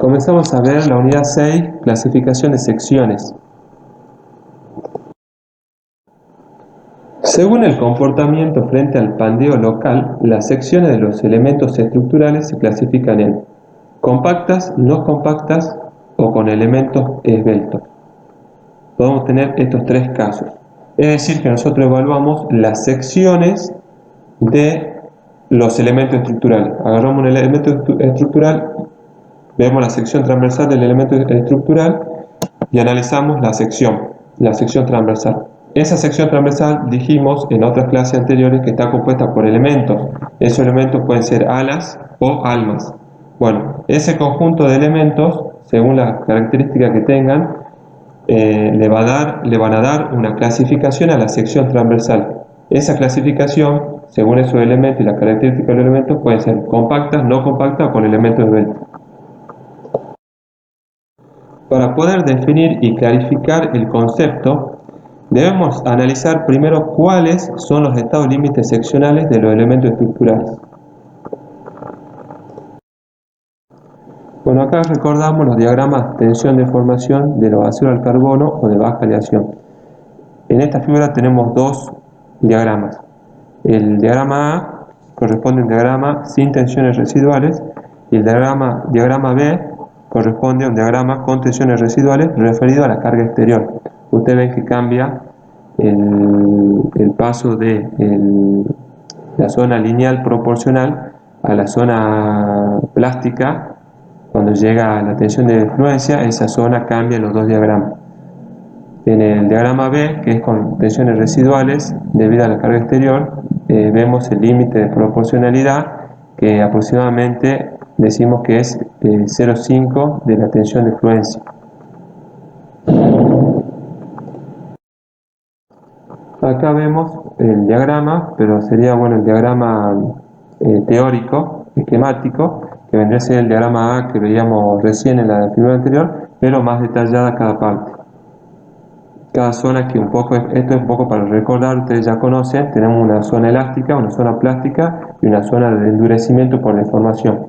Comenzamos a ver la unidad 6, clasificación de secciones. Según el comportamiento frente al pandeo local, las secciones de los elementos estructurales se clasifican en compactas, no compactas o con elementos esbeltos. Podemos tener estos tres casos. Es decir, que nosotros evaluamos las secciones de los elementos estructurales. Agarramos un elemento estructural, vemos la sección transversal del elemento estructural y analizamos la sección transversal. Esa sección transversal dijimos en otras clases anteriores que está compuesta por elementos. Esos elementos pueden ser alas o almas. Bueno, ese conjunto de elementos, según las características que tengan, le van a dar una clasificación a la sección transversal. Esa clasificación, según esos elementos y las características de los elementos, pueden ser compactas, no compactas o con elementos esbeltos. Para poder definir y clarificar el concepto, debemos analizar primero cuáles son los estados límites seccionales de los elementos estructurales. Bueno, acá recordamos los diagramas de tensión-deformación de los ácidos al carbono o de baja aleación. En esta figura tenemos dos diagramas. El diagrama A corresponde a un diagrama sin tensiones residuales y el diagrama B corresponde a un diagrama con tensiones residuales referido a la carga exterior. Ustedes ven que cambia el paso de la zona lineal proporcional a la zona plástica. Cuando llega a la tensión de fluencia, esa zona cambia en los dos diagramas. En el diagrama B, que es con tensiones residuales debido a la carga exterior, vemos el límite de proporcionalidad, que aproximadamente decimos que es 0,5 de la tensión de fluencia. Acá vemos el diagrama, pero sería el diagrama teórico, esquemático, que vendría a ser el diagrama A que veíamos recién en la figura anterior, pero más detallada cada parte. Cada zona, esto es un poco para recordar, ustedes ya conocen, tenemos una zona elástica, una zona plástica y una zona de endurecimiento por deformación.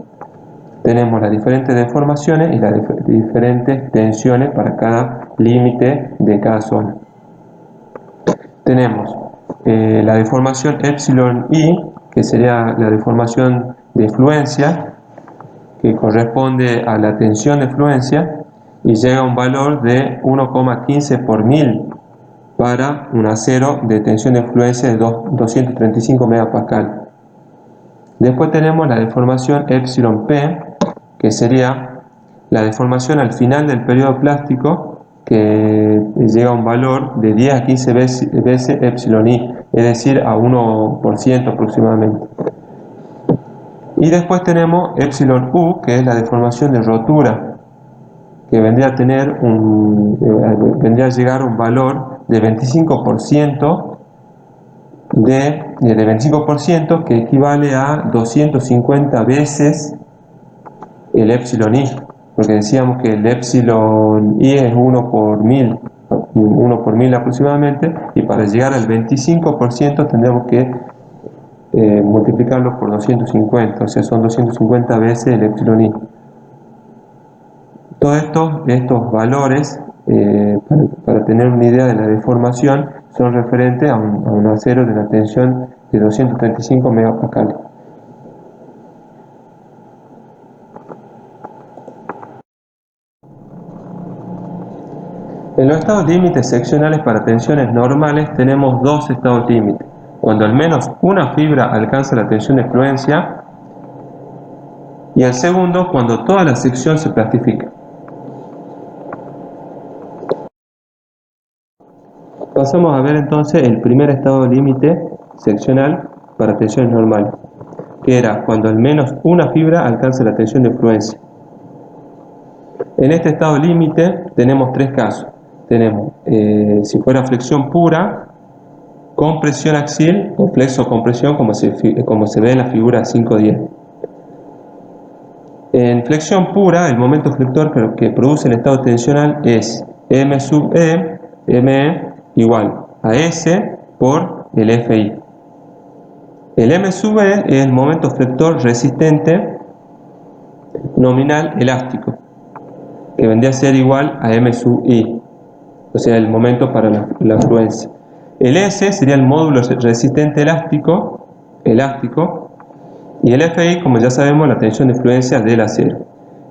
Tenemos las diferentes deformaciones y las diferentes tensiones para cada límite de cada zona. Tenemos la deformación epsilon i, que sería la deformación de fluencia, que corresponde a la tensión de fluencia y llega a un valor de 1,15 por mil para un acero de tensión de fluencia de 235 MPa. Después tenemos la deformación epsilon p, que sería la deformación al final del periodo plástico, que llega a un valor de 10 a 15 veces epsilon i, es decir, a 1% aproximadamente. Y después tenemos epsilon u, que es la deformación de rotura, que vendría a llegar a un valor de 25%, que equivale a 250 veces el epsilon i, porque decíamos que el epsilon i es 1 por mil aproximadamente, y para llegar al 25% tendremos que multiplicarlo por 250, o sea, son 250 veces el epsilon i. Todos estos valores, para tener una idea de la deformación, son referentes a un acero de la tensión de 235 MPa. En los estados límites seccionales para tensiones normales tenemos dos estados límites: cuando al menos una fibra alcanza la tensión de fluencia, y el segundo cuando toda la sección se plastifica. Pasamos a ver entonces el primer estado límite seccional para tensiones normales, que era cuando al menos una fibra alcanza la tensión de fluencia. En este estado límite tenemos tres casos. Tenemos, si fuera flexión pura, compresión axial o flexo-compresión, como se ve en la figura 5.10. En flexión pura, el momento flector que produce el estado tensional es M sub E, ME, igual a S por el FI. El M sub E es el momento flector resistente nominal elástico. que vendría a ser igual a M sub I, o sea, el momento para la fluencia. El S sería el módulo resistente elástico, y el FI, como ya sabemos, la tensión de fluencia del acero.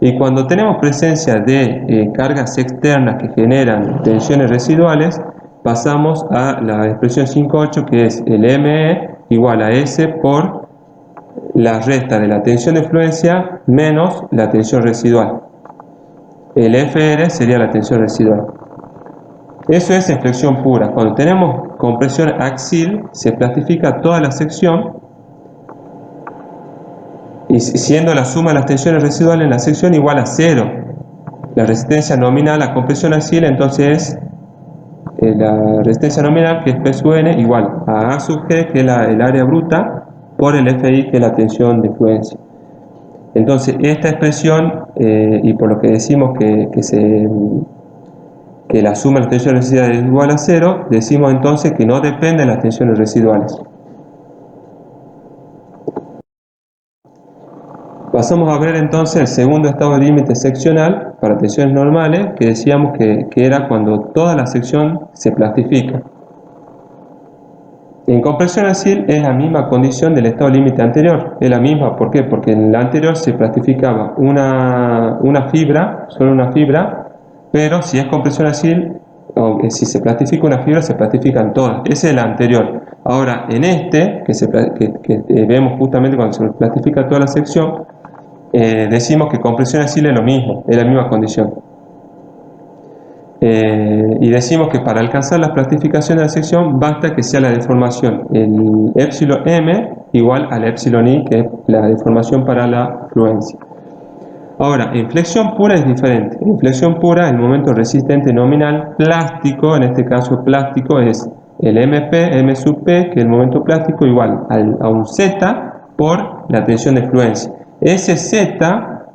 Y cuando tenemos presencia de cargas externas que generan tensiones residuales, pasamos a la expresión 5.8, que es el ME igual a S por la resta de la tensión de fluencia menos la tensión residual. El FR sería la tensión residual. Eso es en flexión pura. Cuando tenemos compresión axial, se plastifica toda la sección, y siendo la suma de las tensiones residuales en la sección igual a 0. La resistencia nominal a compresión axial entonces es la resistencia nominal, que es P sub N, igual a A sub G, que es el área bruta, por el FI, que es la tensión de fluencia. Entonces esta expresión, y por lo que decimos que la suma de las tensiones residuales es igual a 0, decimos entonces que no depende de las tensiones residuales. Pasamos a ver entonces el segundo estado de límite seccional para tensiones normales, que decíamos que era cuando toda la sección se plastifica. En compresión axial es la misma condición del estado límite anterior, es la misma. ¿Por qué? Porque en la anterior se plastificaba una fibra, solo una fibra, pero si es compresión axial, o si se plastifica una fibra, se plastifican todas. Ese es el anterior. Ahora, en este, que vemos justamente cuando se plastifica toda la sección, decimos que compresión axial es lo mismo, es la misma condición. Y decimos que para alcanzar la plastificación de la sección basta que sea la deformación, el epsilon m igual al epsilon i, que es la deformación para la fluencia. Ahora, en flexión pura es diferente. En flexión pura el momento resistente nominal plástico, en este caso plástico, es el MP, M sub P, que es el momento plástico, igual a un Z por la tensión de fluencia. Ese Z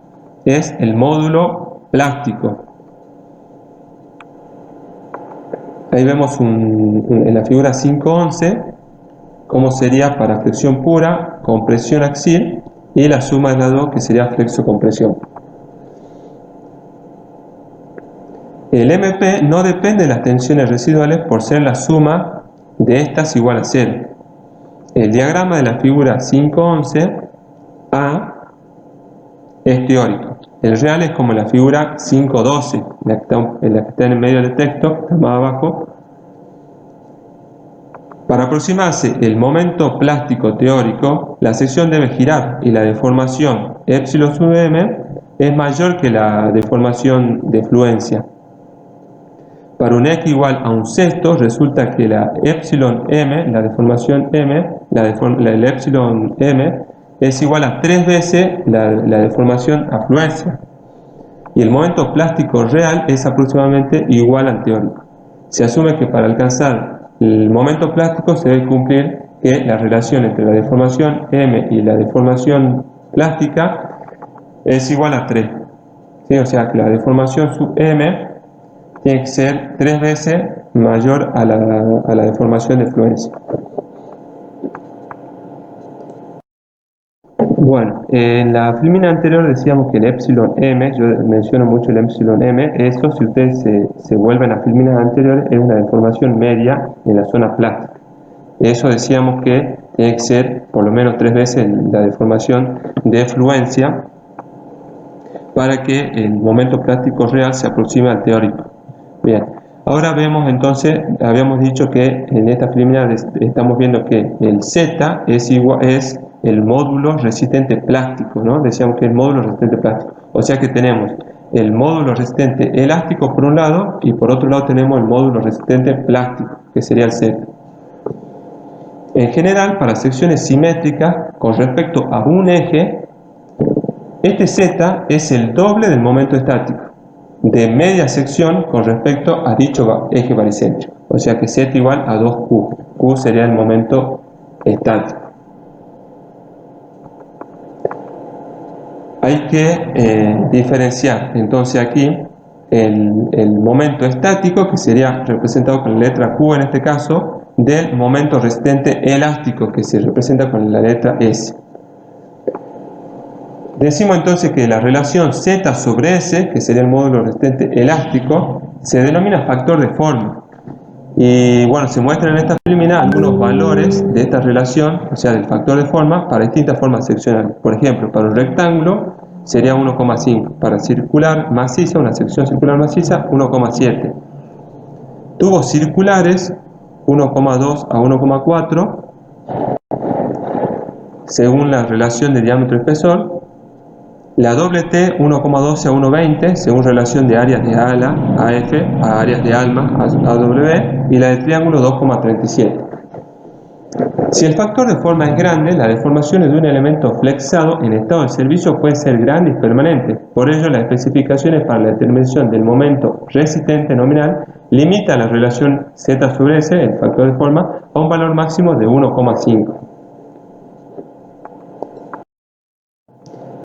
es el módulo plástico. Ahí vemos en la figura 5.11 cómo sería para flexión pura, compresión axial, y la suma de las dos, que sería flexocompresión. El MP no depende de las tensiones residuales por ser la suma de estas igual a 0. El diagrama de la figura 5.11 A es teórico. El real es como la figura 5.12, la que está en el medio del texto, que está más abajo. Para aproximarse el momento plástico teórico, la sección debe girar y la deformación epsilon sub m es mayor que la deformación de fluencia. Para un x igual a un sexto, resulta que la epsilon m, la deformación m, el epsilon m, es igual a 3 veces la deformación a fluencia. Y el momento plástico real es aproximadamente igual al teórico. Se asume que para alcanzar el momento plástico se debe cumplir que la relación entre la deformación m y la deformación plástica es igual a 3. ¿Sí? O sea que la deformación sub m tiene que ser 3 veces mayor a la deformación de fluencia. Bueno, en la filmina anterior decíamos que el epsilon m, yo menciono mucho el epsilon m, eso si ustedes se vuelven a filminas anteriores es una deformación media en la zona plástica. Eso decíamos que tiene que ser por lo menos 3 veces la deformación de fluencia para que el momento plástico real se aproxime al teórico. Bien, ahora vemos entonces, habíamos dicho que en esta filmina estamos viendo que el Z es el módulo resistente plástico, ¿no? Decíamos que el módulo resistente plástico. O sea que tenemos el módulo resistente elástico por un lado y por otro lado tenemos el módulo resistente plástico, que sería el Z. En general, para secciones simétricas con respecto a un eje, este Z es el doble del momento estático de media sección con respecto a dicho eje baricéntrico. O sea que Z igual a 2Q. Q sería el momento estático. Hay que diferenciar entonces aquí el momento estático, que sería representado con la letra Q en este caso, del momento resistente elástico, que se representa con la letra S. Decimos entonces que la relación Z sobre S, que sería el módulo resistente elástico, se denomina factor de forma. Y bueno, se muestran en esta preliminar algunos valores de esta relación, o sea, del factor de forma, para distintas formas seccionales. Por ejemplo, para un rectángulo sería 1,5, para circular maciza, una sección circular maciza, 1,7. Tubos circulares, 1,2 a 1,4, según la relación de diámetro-espesor. La doble T, 1,12 a 1,20, según relación de áreas de ala, AF, a áreas de alma, AW, y la de triángulo, 2,37. Si el factor de forma es grande, las deformaciones de un elemento flexado en estado de servicio pueden ser grandes y permanentes. Por ello, las especificaciones para la determinación del momento resistente nominal limitan la relación Z sobre S, el factor de forma, a un valor máximo de 1,5.